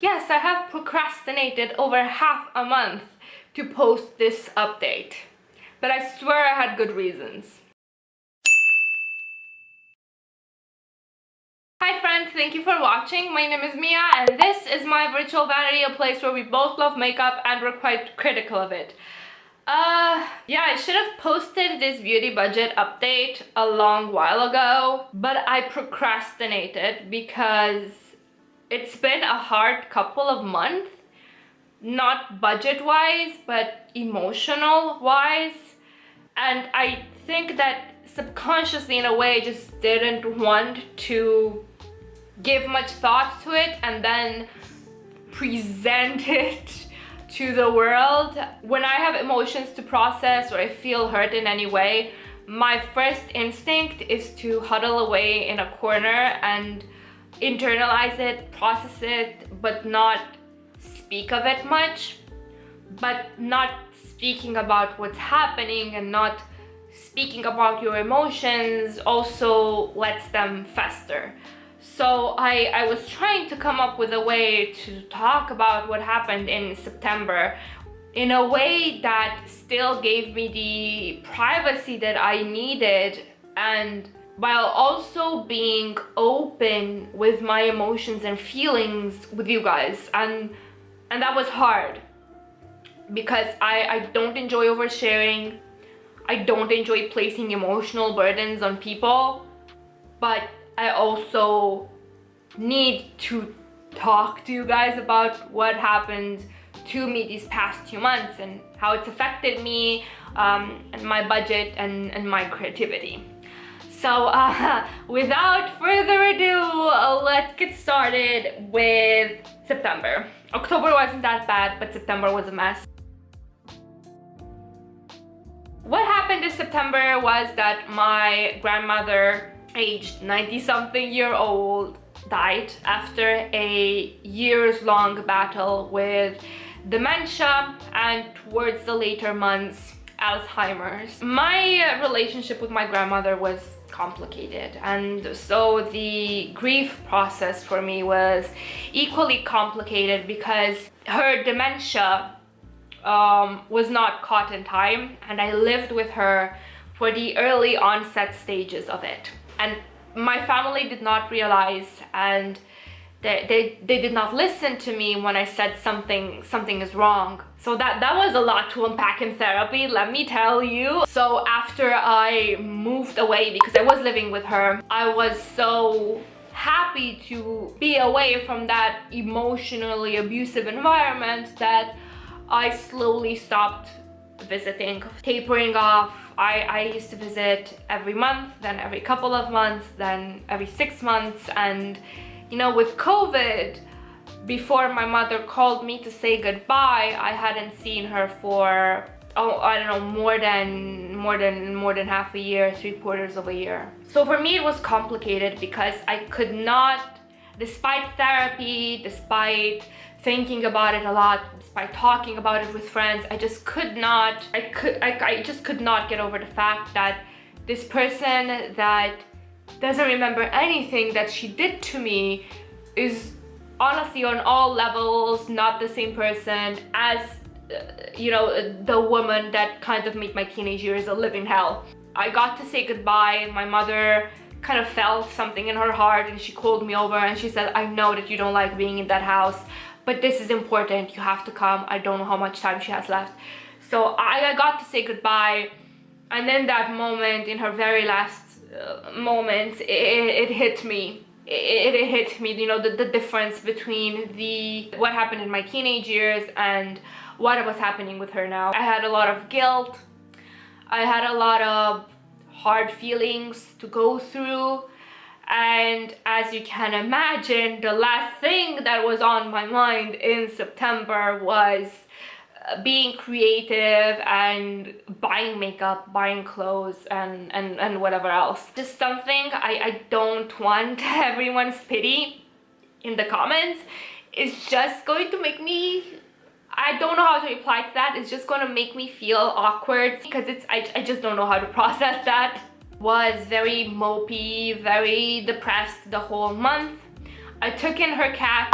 Yes, I have procrastinated over half a month to post this update, but I swear I had good reasons. Hi friends, thank you for watching. My name is Mia and this is my virtual vanity, a place where we both love makeup and we're quite critical of it. Yeah, I should have posted this beauty budget update a long while ago, but I procrastinated because it's been a hard couple of months, not budget-wise, but emotional-wise. And I think that subconsciously, in a way, I just didn't want to give much thought to it and then present it to the world. When I have emotions to process or I feel hurt in any way, my first instinct is to huddle away in a corner and internalize it, process it, but not speak of it much. But not speaking about what's happening and not speaking about your emotions also lets them fester. So I was trying to come up with a way to talk about what happened in September in a way that still gave me the privacy that I needed, and while also being open with my emotions and feelings with you guys. And that was hard because I don't enjoy oversharing. I don't enjoy placing emotional burdens on people, but I also need to talk to you guys about what happened to me these past 2 months and how it's affected me, and my budget and my creativity. So without further ado, let's get started with September. October wasn't that bad, but September was a mess. What happened this September was that my grandmother, aged 90-something-year-old, died after a years-long battle with dementia and, towards the later months, Alzheimer's. My relationship with my grandmother was complicated, and so the grief process for me was equally complicated because her dementia was not caught in time, and I lived with her for the early onset stages of it. And my family did not realize, and they did not listen to me when I said something is wrong. So that was a lot to unpack in therapy, let me tell you. So after I moved away, because I was living with her, I was so happy to be away from that emotionally abusive environment that I slowly stopped visiting, tapering off. I used to visit every month, then every couple of months, then every 6 months. And you know, with COVID, before my mother called me to say goodbye, I hadn't seen her for, I don't know, more than half a year, 3/4 of a year. So for me it was complicated because I could not, despite therapy, despite thinking about it a lot, despite talking about it with friends, I just could not, I just could not get over the fact that this person that doesn't remember anything that she did to me is honestly on all levels not the same person as you know, the woman that kind of made my teenage years a living hell. I got to say goodbye. My mother kind of felt something in her heart and she called me over and she said, I know that you don't like being in that house, but this is important, you have to come. I don't know how much time she has left. So I got to say goodbye, and then that moment, in her very last moments, it hit me. It hit me, you know, the difference between what happened in my teenage years and what was happening with her now. I had a lot of guilt. I had a lot of hard feelings to go through. And as you can imagine, the last thing that was on my mind in September was being creative and buying makeup, buying clothes, and whatever else. Just something I don't want everyone's pity in the comments. It's just going to make me, I don't know how to reply to that. It's just going to make me feel awkward because I just don't know how to process that. Was very mopey, very depressed the whole month. I took in her cat.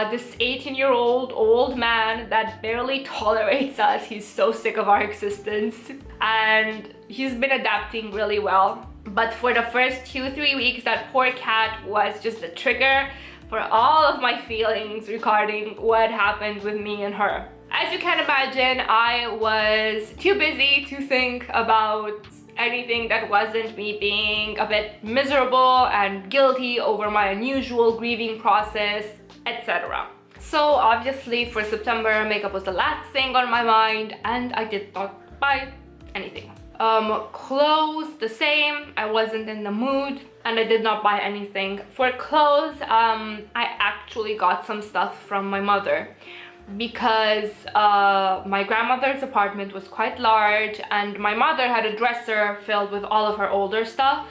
this 18-year-old old man that barely tolerates us. He's so sick of our existence, and he's been adapting really well. But for the first 2-3 weeks, that poor cat was just a trigger for all of my feelings regarding what happened with me and her. As you can imagine, I was too busy to think about anything that wasn't me being a bit miserable and guilty over my unusual grieving process, etc. So obviously for September, makeup was the last thing on my mind, and I did not buy anything. Clothes, the same. I wasn't in the mood and I did not buy anything. For clothes, I actually got some stuff from my mother, because my grandmother's apartment was quite large and my mother had a dresser filled with all of her older stuff,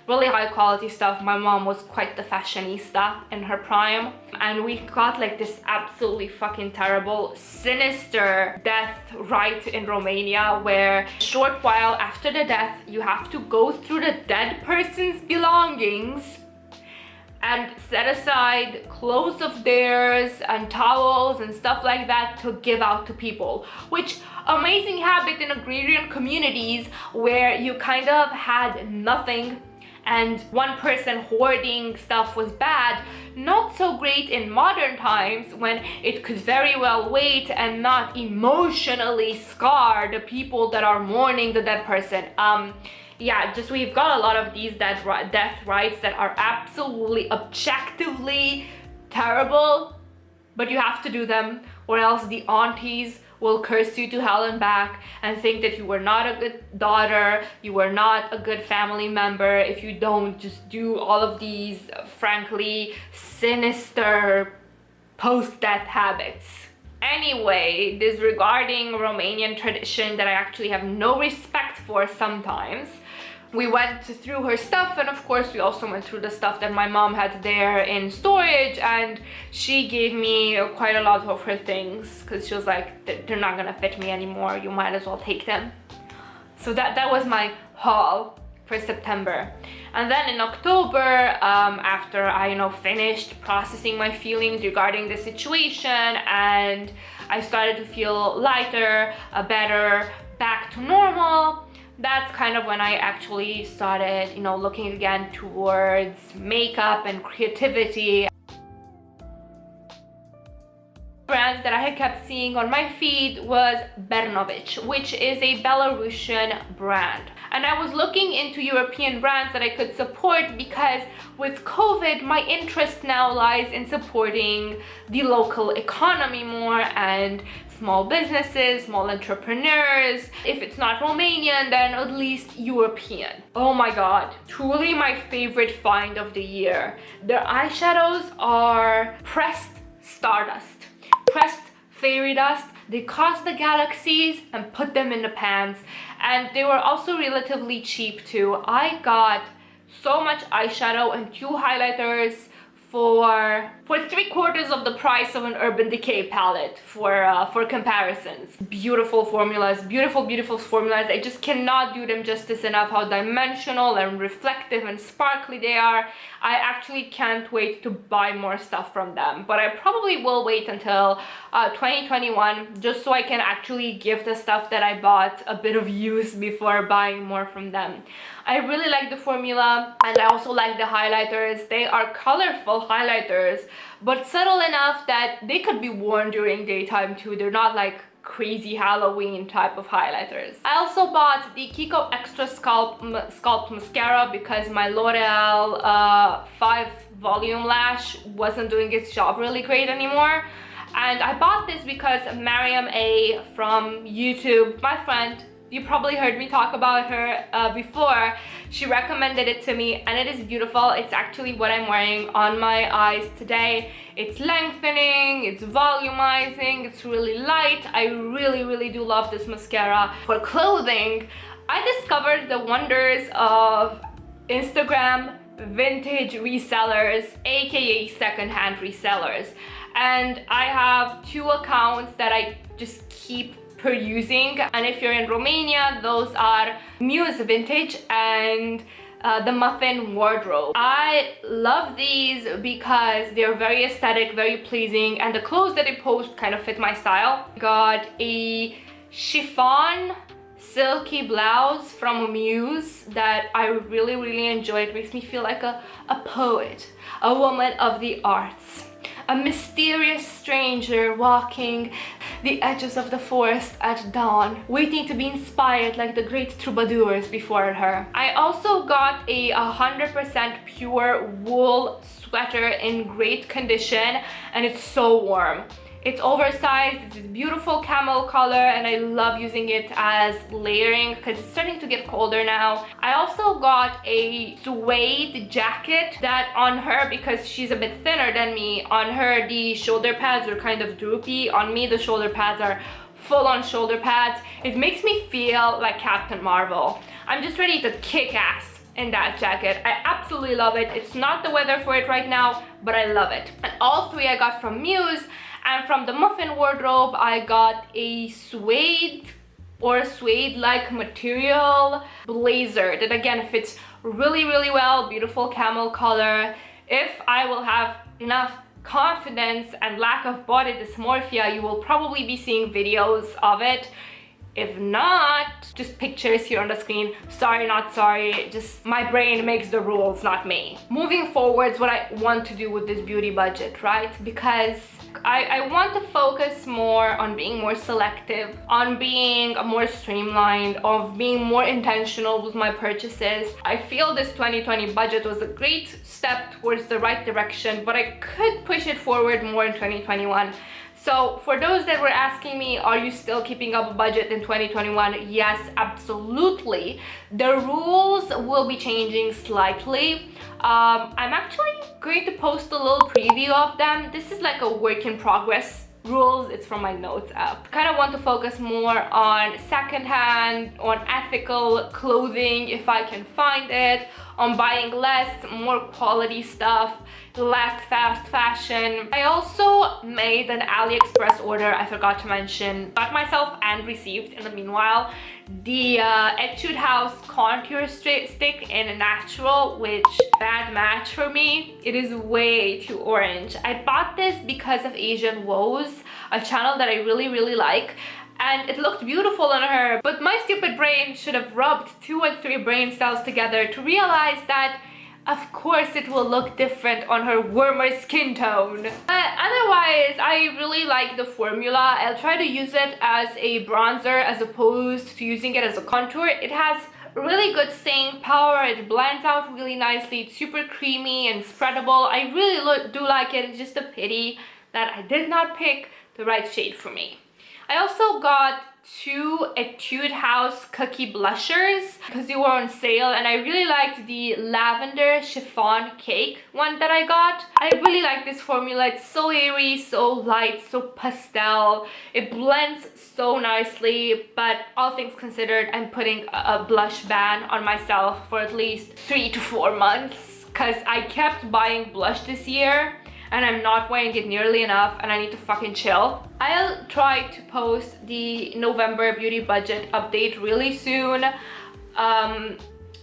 really high quality stuff. My mom was quite the fashionista in her prime, and we got like this absolutely fucking terrible, sinister death rite in Romania, where a short while after the death you have to go through the dead person's belongings and set aside clothes of theirs and towels and stuff like that to give out to people, which amazing habit in agrarian communities where you kind of had nothing and one person hoarding stuff was bad. Not so great in modern times when it could very well wait and not emotionally scar the people that are mourning the dead person. Yeah, just we've got a lot of these death rites that are absolutely objectively terrible, but you have to do them or else the aunties will curse you to hell and back and think that you were not a good daughter, you were not a good family member if you don't just do all of these frankly sinister post-death habits. Anyway, disregarding Romanian tradition that I actually have no respect for sometimes, we went through her stuff, and of course we also went through the stuff that my mom had there in storage, and she gave me quite a lot of her things because she was like, they're not gonna fit me anymore, you might as well take them. So that was my haul for September. And then in October, after I finished processing my feelings regarding the situation and I started to feel lighter, better, back to normal, that's kind of when I actually started, looking again towards makeup and creativity. Brand that I had kept seeing on my feed was Bernovich, which is a Belarusian brand. And I was looking into European brands that I could support because with COVID, my interest now lies in supporting the local economy more and small businesses, small entrepreneurs. If it's not Romanian, then at least European. Oh my god, truly my favorite find of the year. Their eyeshadows are pressed stardust, pressed fairy dust. They caused the galaxies and put them in the pans, and they were also relatively cheap too. I got so much eyeshadow and 2 highlighters for 3/4 of the price of an Urban Decay palette for comparisons. Beautiful formulas, beautiful formulas. I just cannot do them justice enough how dimensional and reflective and sparkly they are. I actually can't wait to buy more stuff from them, but I probably will wait until 2021 just so I can actually give the stuff that I bought a bit of use before buying more from them. I really like the formula, and I also like the highlighters. They are colorful highlighters, but subtle enough that they could be worn during daytime too. They're not like crazy Halloween type of highlighters. I also bought the Kiko Extra Sculpt Mascara because my L'Oreal 5 Volume Lash wasn't doing its job really great anymore. And I bought this because Mariam A from YouTube, my friend, you probably heard me talk about her before, she recommended it to me, and it is beautiful. It's actually what I'm wearing on my eyes today. It's lengthening, it's volumizing, it's really light. I really do love this mascara. For clothing, I discovered the wonders of Instagram vintage resellers, aka secondhand resellers. And I have 2 accounts that I just keep perusing, and if you're in Romania, those are Muse Vintage and the muffin wardrobe. I love these because they're very aesthetic, very pleasing, and the clothes that they post kind of fit my style. Got a chiffon silky blouse from Muse that I really enjoy. It makes me feel like a poet, a woman of the arts, a mysterious stranger walking the edges of the forest at dawn, waiting to be inspired like the great troubadours before her. I also got a 100% pure wool sweater in great condition, and it's so warm. It's oversized, it's a beautiful camel color, and I love using it as layering because it's starting to get colder now. I also got a suede jacket that on her, because she's a bit thinner than me, on her the shoulder pads are kind of droopy. On me the shoulder pads are full-on shoulder pads. It makes me feel like Captain Marvel. I'm just ready to kick ass in that jacket. I absolutely love it. It's not the weather for it right now, but I love it. And all three I got from Muse. And from the muffin wardrobe, I got a suede or suede-like material blazer that again fits really well, beautiful camel color. If I will have enough confidence and lack of body dysmorphia, you will probably be seeing videos of it. If not, just pictures here on the screen. Sorry, not sorry, just my brain makes the rules, not me. Moving forwards, what I want to do with this beauty budget, right? Because I want to focus more on being more selective, on being more streamlined, of being more intentional with my purchases. I feel this 2020 budget was a great step towards the right direction, but I could push it forward more in 2021. So for those that were asking me, are you still keeping up a budget in 2021? Yes, absolutely. The rules will be changing slightly. I'm actually going to post a little preview of them. This is like a work in progress rules. It's from my notes app. Kind of want to focus more on secondhand, on ethical clothing if I can find it, on buying less, more quality stuff, less fast fashion. I also made an AliExpress order, I forgot to mention. Got myself and received in the meanwhile the Etude House contour stick in natural, which bad match for me. It is way too orange. I bought this because of Asian Woes, a channel that I really like, and it looked beautiful on her, but my stupid brain should have rubbed 2 and 3 brain cells together to realize that of course it will look different on her warmer skin tone. But otherwise, I really like the formula. I'll try to use it as a bronzer as opposed to using it as a contour. It has really good staying power. It blends out really nicely. It's super creamy and spreadable. I really do like it. It's just a pity that I did not pick the right shade for me. I also got 2 Etude House cookie blushers because they were on sale, and I really liked the lavender chiffon cake one that I got. I really like this formula. It's so airy, so light, so pastel. It blends so nicely, but all things considered, I'm putting a blush ban on myself for at least 3 to 4 months because I kept buying blush this year and I'm not wearing it nearly enough, and I need to fucking chill. I'll try to post the November beauty budget update really soon.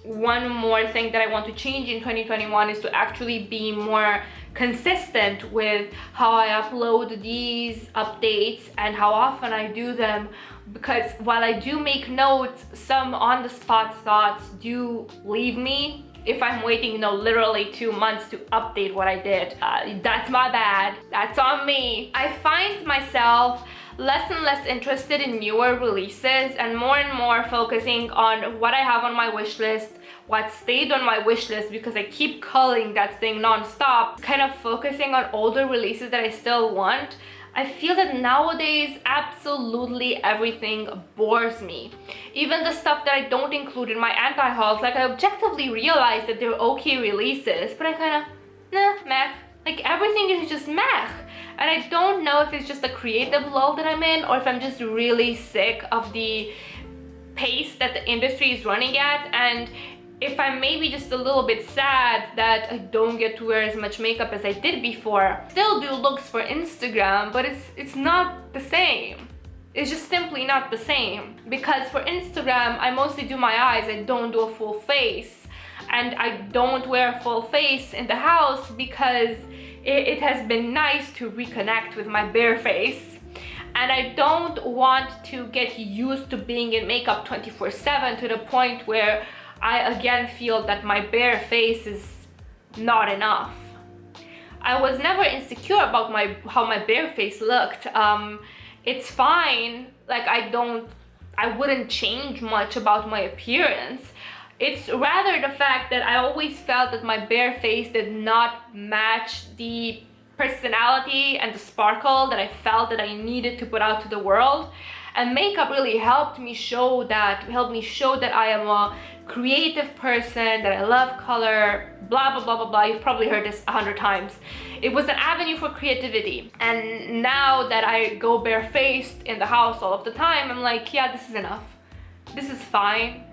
One more thing that I want to change in 2021 is to actually be more consistent with how I upload these updates and how often I do them, because while I do make notes, some on-the-spot thoughts do leave me. If I'm waiting, literally 2 months to update what I did, that's my bad. That's on me. I find myself less and less interested in newer releases and more focusing on what I have on my wish list, what stayed on my wish list because I keep culling that thing non-stop, kind of focusing on older releases that I still want. I feel that nowadays absolutely everything bores me. Even the stuff that I don't include in my anti-hauls, like I objectively realize that they're okay releases, but I kind of, meh. Like everything is just meh. And I don't know if it's just a creative lull that I'm in or if I'm just really sick of the pace that the industry is running at, and if I'm maybe just a little bit sad that I don't get to wear as much makeup as I did before. Still do looks for Instagram, but it's not the same. It's just simply not the same. Because for Instagram, I mostly do my eyes, I don't do a full face. and I don't wear full face in the house because it has been nice to reconnect with my bare face. And I don't want to get used to being in makeup 24/7 to the point where I again feel that my bare face is not enough. I was never insecure about how my bare face looked. It's fine. Like I wouldn't change much about my appearance. It's rather the fact that I always felt that my bare face did not match the personality and the sparkle that I felt that I needed to put out to the world. And makeup really helped me show that I am a creative person, that I love color, blah blah blah blah blah. You've probably heard this 100 times. It was an avenue for creativity. And now that I go barefaced in the house all of the time, I'm like, yeah, this is enough. This is fine.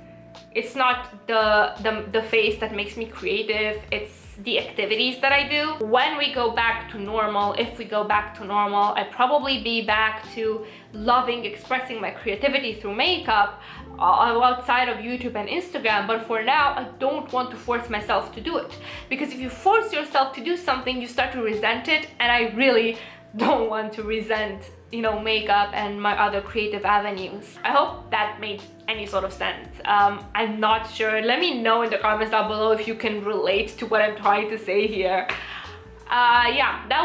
It's not the face that makes me creative, it's the activities that I do. When we go back to normal, if we go back to normal, I'd probably be back to loving expressing my creativity through makeup outside of YouTube and Instagram. But for now, I don't want to force myself to do it, because if you force yourself to do something, you start to resent it, and I really don't want to resent, you know, makeup and my other creative avenues. I hope that made any sort of sense. I'm not sure. Let me know in the comments down below if you can relate to what I'm trying to say here. Yeah, that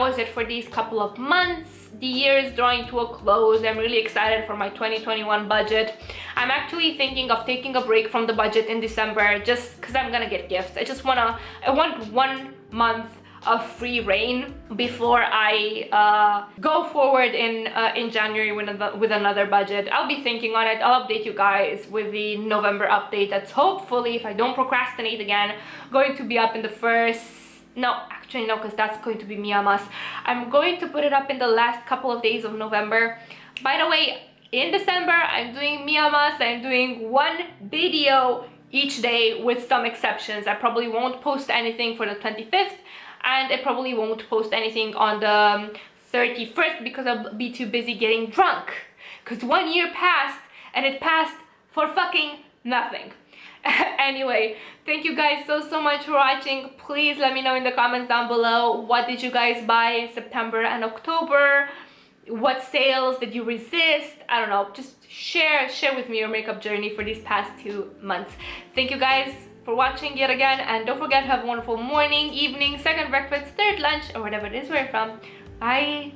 was it for these couple of months. The year is drawing to a close. I'm really excited for my 2021 budget. I'm actually thinking of taking a break from the budget in December just because I'm gonna get gifts. I want 1 month of free reign before I go forward in January with another budget. I'll be thinking on it. I'll update you guys with the November update. That's hopefully, if I don't procrastinate again, going to be up in the first, no, actually no, because that's going to be Miyamas. I'm going to put it up in the last couple of days of November. By the way, in December, I'm doing Miyamas. I'm doing 1 video each day with some exceptions. I probably won't post anything for the 25th, and I probably won't post anything on the 31st because I'll be too busy getting drunk. Because 1 year passed, and it passed for fucking nothing. Anyway, thank you guys so much for watching. Please let me know in the comments down below, what did you guys buy in September and October? What sales did you resist? I don't know, just share with me your makeup journey for these past 2 months. Thank you guys for watching yet again, and don't forget to have a wonderful morning, evening, second breakfast, third lunch, or whatever it is where you're from. Bye.